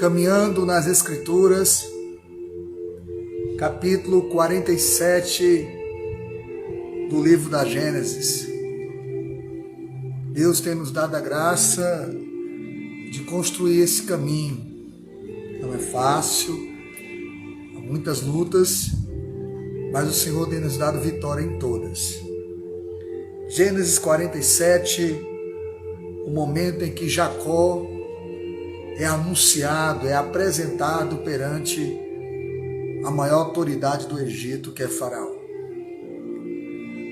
Caminhando nas Escrituras, capítulo 47 do livro da Gênesis. Deus tem nos dado a graça de construir esse caminho. Não é fácil, há muitas lutas, mas o Senhor tem nos dado vitória em todas. Gênesis 47, o momento em que Jacó é anunciado, é apresentado perante a maior autoridade do Egito, que é Faraó.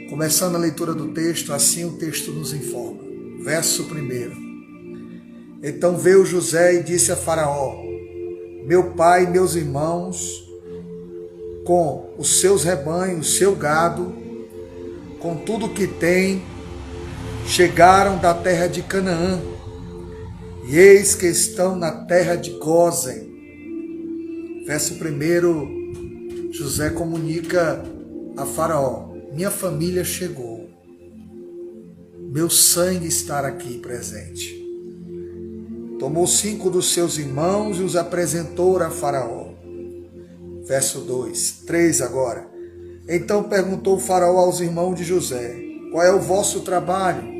Começando a leitura do texto, assim o texto nos informa. Verso 1. Então veio José e disse a Faraó: meu pai e meus irmãos, com os seus rebanhos, seu gado, com tudo o que tem, chegaram da terra de Canaã, e eis que estão na terra de Gósen. Verso 1, José comunica a Faraó: minha família chegou, meu sangue está aqui presente. Tomou 5 dos seus irmãos e os apresentou a Faraó. Verso 3 agora. Então perguntou o Faraó aos irmãos de José: qual é o vosso trabalho?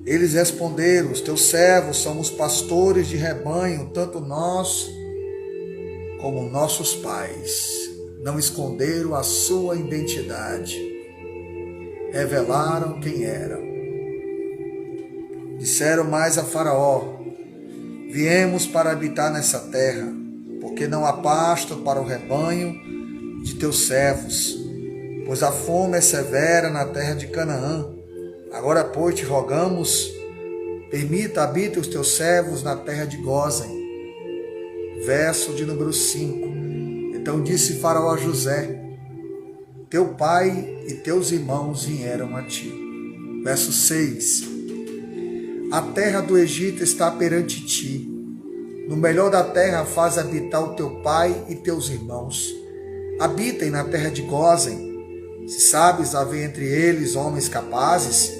Eles responderam: os teus servos somos pastores de rebanho, tanto nós como nossos pais. Não esconderam a sua identidade, revelaram quem eram. Disseram mais a Faraó: viemos para habitar nessa terra, porque não há pasto para o rebanho de teus servos, pois a fome é severa na terra de Canaã. Agora, pois, te rogamos, permita habite os teus servos na terra de Gósen. Verso de número 5. Então disse Faraó a José: teu pai e teus irmãos vieram a ti. Verso 6. A terra do Egito está perante ti. No melhor da terra faz habitar o teu pai e teus irmãos. Habitem na terra de Gósen. Se sabes haver entre eles homens capazes,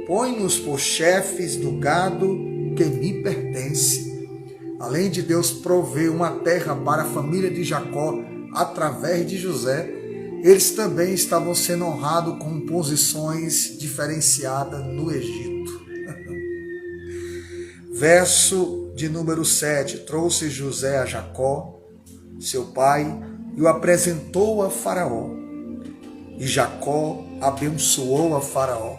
põe-nos por chefes do gado que me pertence. Além de Deus prover uma terra para a família de Jacó através de José, eles também estavam sendo honrados com posições diferenciadas no Egito. Verso de número 7. Trouxe José a Jacó, seu pai, e o apresentou a Faraó. E Jacó abençoou a Faraó.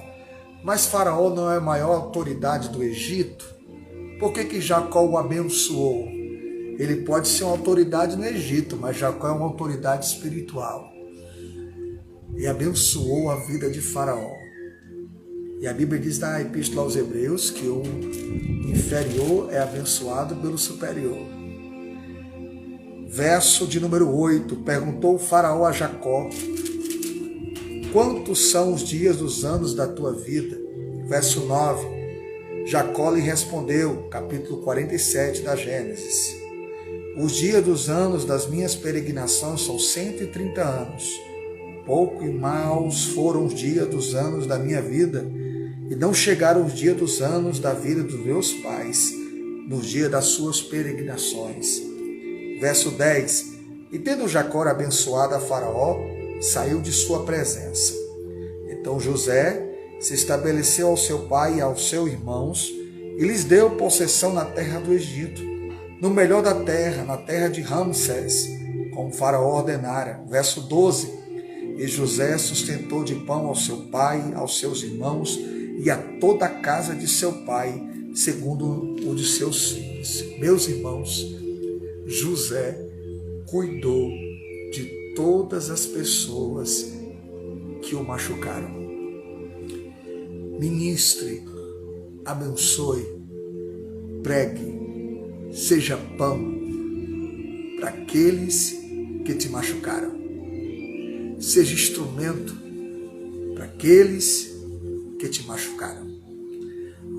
Mas Faraó não é a maior autoridade do Egito. Por que Jacó o abençoou? Ele pode ser uma autoridade no Egito, mas Jacó é uma autoridade espiritual. E abençoou a vida de Faraó. E a Bíblia diz na Epístola aos Hebreus que o inferior é abençoado pelo superior. Verso de número 8. Perguntou o Faraó a Jacó: quantos são os dias dos anos da tua vida? Verso 9. Jacó lhe respondeu, capítulo 47 da Gênesis: os dias dos anos das minhas peregrinações são 130 anos. Pouco e maus foram os dias dos anos da minha vida, e não chegaram os dias dos anos da vida dos meus pais, nos dias das suas peregrinações. Verso 10. E tendo Jacó abençoado a Faraó, saiu de sua presença. Então José se estabeleceu ao seu pai e aos seus irmãos, e lhes deu possessão na terra do Egito, no melhor da terra, na terra de Ramsés, como Faraó ordenara. Verso 12. E José sustentou de pão ao seu pai, aos seus irmãos, e a toda a casa de seu pai, segundo o de seus filhos. Meus irmãos, José cuidou de todas as pessoas que o machucaram. Ministre, abençoe, pregue, seja pão para aqueles que te machucaram. Seja instrumento para aqueles que te machucaram.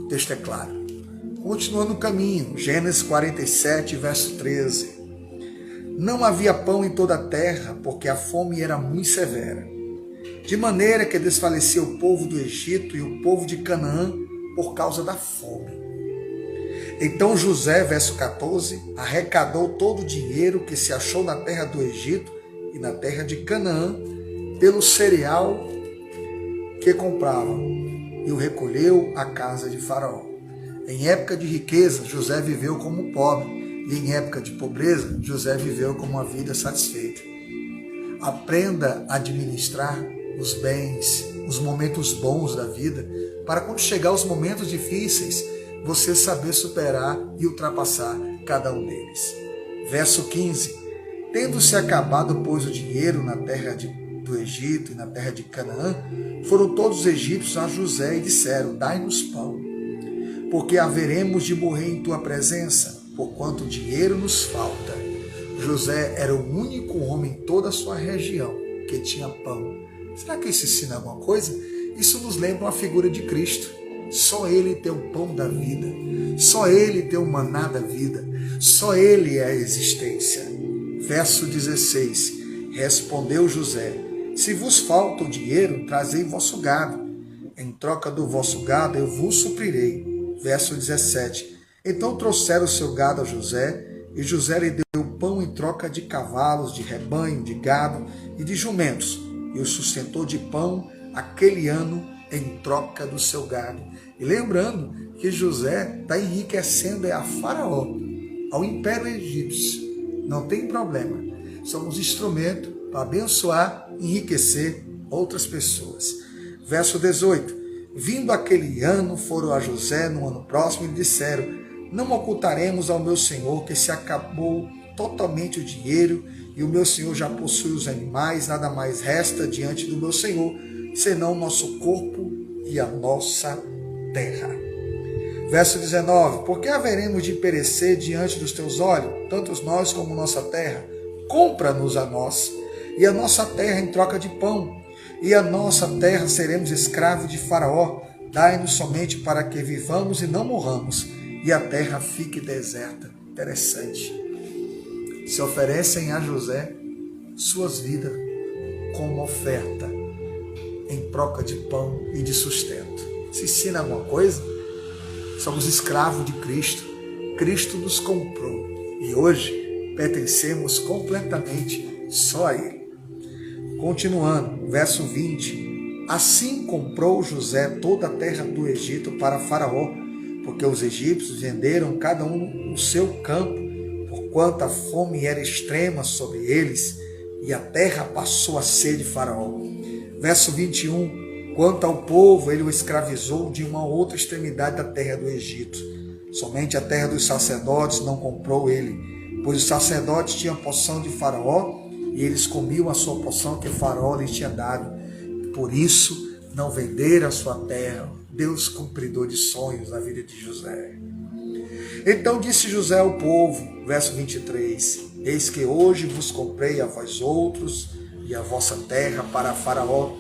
O texto é claro. Continuando o caminho, Gênesis 47, verso 13. Não havia pão em toda a terra, porque a fome era muito severa. De maneira que desfalecia o povo do Egito e o povo de Canaã por causa da fome. Então José, verso 14, arrecadou todo o dinheiro que se achou na terra do Egito e na terra de Canaã, pelo cereal que compravam, e o recolheu à casa de Faraó. Em época de riqueza, José viveu como pobre, e em época de pobreza, José viveu com uma vida satisfeita. Aprenda a administrar os bens, os momentos bons da vida, para quando chegar os momentos difíceis, você saber superar e ultrapassar cada um deles. Verso 15. Tendo-se acabado, pois, o dinheiro na terra do Egito e na terra de Canaã, foram todos os egípcios a José e disseram: dai-nos pão, porque haveremos de morrer em tua presença, porquanto dinheiro nos falta. José era o único homem em toda a sua região que tinha pão. Será que isso ensina alguma coisa? Isso nos lembra uma figura de Cristo. Só Ele tem o pão da vida. Só Ele tem o maná da vida. Só Ele é a existência. Verso 16. Respondeu José: se vos falta o dinheiro, trazei vosso gado. Em troca do vosso gado eu vos suprirei. Verso 17. Então trouxeram o seu gado a José, e José lhe deu pão em troca de cavalos, de rebanho, de gado e de jumentos, e o sustentou de pão aquele ano em troca do seu gado. E lembrando que José está enriquecendo a Faraó, ao Império Egípcio. Não tem problema. Somos instrumento para abençoar, enriquecer outras pessoas. Verso 18. Vindo aquele ano, foram a José no ano próximo e lhe disseram: não ocultaremos ao meu senhor que se acabou totalmente o dinheiro e o meu senhor já possui os animais, nada mais resta diante do meu senhor, senão o nosso corpo e a nossa terra. Verso 19. Por que haveremos de perecer diante dos teus olhos, tanto nós como nossa terra? Compra-nos a nós e a nossa terra em troca de pão, e a nossa terra seremos escravos de Faraó. Dai-nos somente para que vivamos e não morramos, e a terra fique deserta. Interessante. Se oferecem a José suas vidas como oferta em troca de pão e de sustento. Se ensina alguma coisa? Somos escravos de Cristo. Cristo nos comprou e hoje pertencemos completamente só a Ele. Continuando, verso 20. Assim comprou José toda a terra do Egito para Faraó, porque os egípcios venderam cada um o seu campo, porquanto a fome era extrema sobre eles, e a terra passou a ser de Faraó. Verso 21. Quanto ao povo, ele o escravizou de uma outra extremidade da terra do Egito. Somente a terra dos sacerdotes não comprou ele, pois os sacerdotes tinham porção de Faraó, e eles comiam a sua porção que Faraó lhes tinha dado. Por isso, não venderam a sua terra. Deus cumpridor de sonhos na vida de José. Então disse José ao povo, verso 23, eis que hoje vos comprei a vós outros e a vossa terra para Faraó.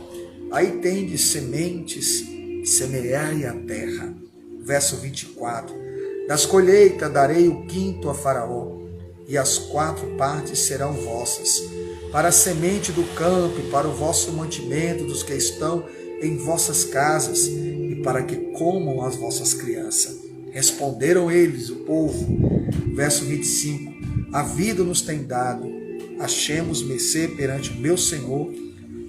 Aí tendes sementes, semeai a terra. Verso 24, das colheitas darei o quinto a Faraó, e as 4 partes serão vossas, para a semente do campo e para o vosso mantimento dos que estão em vossas casas, e para que comam as vossas crianças. Responderam eles, o povo, verso 25, a vida nos tem dado, achemos mercê perante o meu Senhor,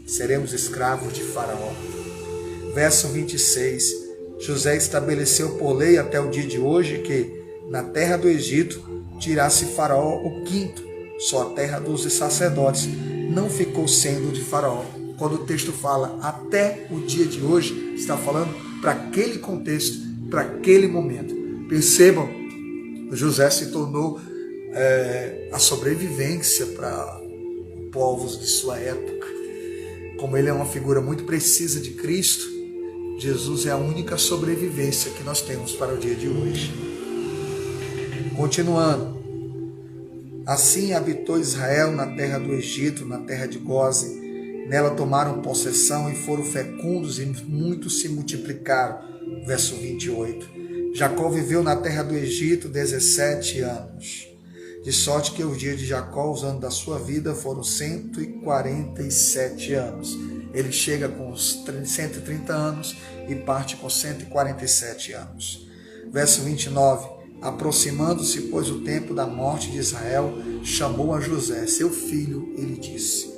seremos escravos de Faraó. Verso 26, José estabeleceu por lei até o dia de hoje que, na terra do Egito, tirasse Faraó o quinto, só a terra dos sacerdotes não ficou sendo de Faraó. Quando o texto fala até o dia de hoje, está falando para aquele contexto, para aquele momento. Percebam, José se tornou a sobrevivência para povos de sua época. Como ele é uma figura muito precisa de Cristo, Jesus é a única sobrevivência que nós temos para o dia de hoje. Continuando. Assim habitou Israel na terra do Egito, na terra de Gósen. Nela tomaram possessão e foram fecundos e muitos se multiplicaram. Verso 28. Jacó viveu na terra do Egito 17 anos. De sorte que os dias de Jacó, os anos da sua vida, foram 147 anos. Ele chega com 130 anos e parte com 147 anos. Verso 29. Aproximando-se, pois, o tempo da morte de Israel, chamou a José, seu filho, e lhe disse: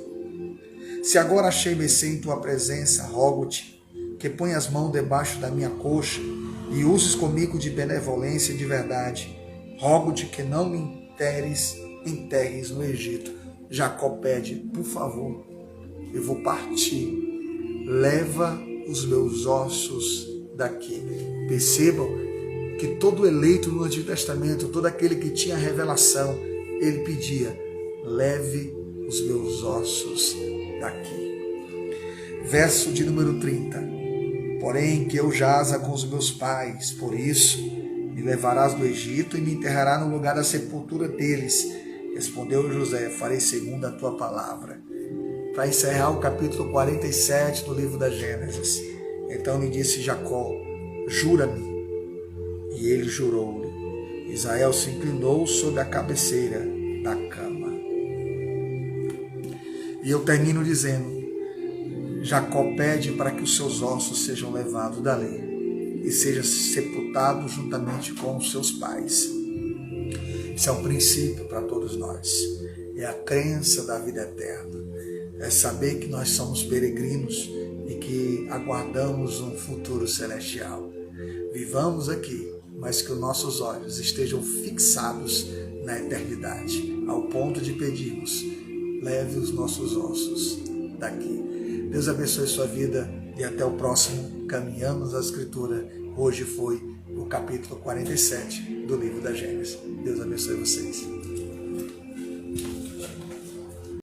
Se agora achei mercê em tua presença, rogo-te que ponha as mãos debaixo da minha coxa e uses comigo de benevolência e de verdade. Rogo-te que não me enterres no Egito. Jacó pede: por favor, eu vou partir, leva os meus ossos daqui. Percebam que todo eleito no Antigo Testamento, todo aquele que tinha revelação, ele pedia: leve os meus ossos daqui. Verso de número 30. Porém, que eu jaza com os meus pais, por isso me levarás do Egito e me enterrará no lugar da sepultura deles. Respondeu José: farei segundo a tua palavra. Para encerrar o capítulo 47 do livro da Gênesis. Então lhe disse Jacó: jura-me. E ele jurou-lhe. Israel se inclinou sobre a cabeceira da cama. E eu termino dizendo: Jacó pede para que os seus ossos sejam levados dali e seja sepultado juntamente com os seus pais. Isso é um princípio para todos nós. É a crença da vida eterna. É saber que nós somos peregrinos e que aguardamos um futuro celestial. Vivamos aqui, mas que os nossos olhos estejam fixados na eternidade, ao ponto de pedirmos: leve os nossos ossos daqui. Deus abençoe sua vida e até o próximo Caminhamos a Escritura. Hoje foi o capítulo 47 do livro da Gênesis. Deus abençoe vocês.